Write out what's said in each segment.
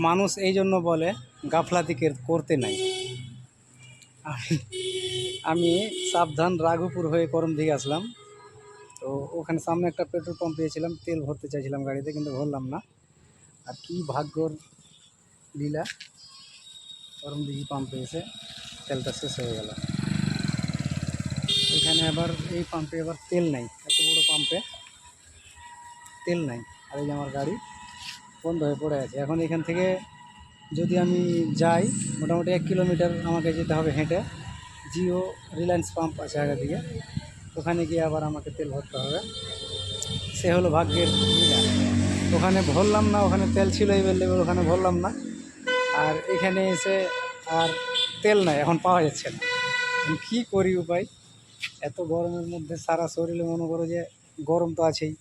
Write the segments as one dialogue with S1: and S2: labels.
S1: মানুষ এই জন্য বলে গাফলাতি করতে নাই। আমি আমি সাবধান রাঘুপুর হয়ে করম দিকে আসলাম। তো ওখানে সামনে একটা পেট্রোল পাম্প পেয়েছিলাম, তেল ভরতে চাইছিলাম গাড়িতে, কিন্তু ভরলাম না। আর কি ভাগ্যর লীলা, করম দিঘি পাম্পে এসে তেলটা শেষ হয়ে গেল। এখানে আবার এই পাম্পে আবার তেল নাই, এত বড় পাম্পে তেল নাই। আর এই যে আমার গাড়ি বন্ধ হয়ে পড়ে আছে। এখন এখান থেকে যদি আমি যাই, মোটামুটি 1 কিলোমিটার আমাকে যেতে হবে হেঁটে। জিও রিলায়েন্স পাম্প আছে আগে দিকে, ওখানে গিয়ে আবার আমাকে তেল ভরতে হবে। সে হলো ভাগ্যের লীলা। ওখানে ভরলাম না, ওখানে তেল ছিল অ্যাভেলেবেল, ওখানে ভরলাম না। আর এখানে এসে আর তেল নাই, এখন পাওয়া যাচ্ছে না। আমি কী করি উপায়? এত গরমের মধ্যে সারা শরীরে মনে করো যে গরম তো আছেই,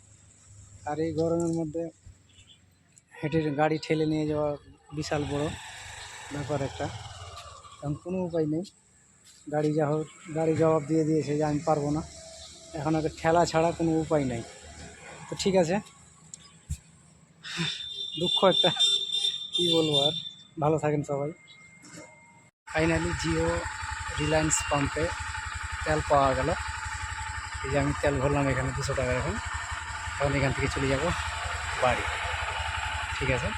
S1: আর এই গরমের মধ্যে হেঁটে গাড়ি ঠেলে নিয়ে যাওয়া বিশাল বড় ব্যাপার একটা। এখন কোনো উপায় নেই, গাড়ি জবাব দিয়ে দিয়েছে যে আমি পারবো না, এখন ওকে ঠেলা ছাড়া কোনো উপায় নেই। তো ঠিক আছে, দুঃখ একটা, কী বলবো আর। ভালো থাকেন সবাই। ফাইনালি জিও রিলায়েন্স পাম্পে তেল পাওয়া গেল। এই যে আমি তেল ভরলাম এখানে 200 টাকা। এখন এখান থেকে চলে যাব বাড়ি। ঠিক আছে।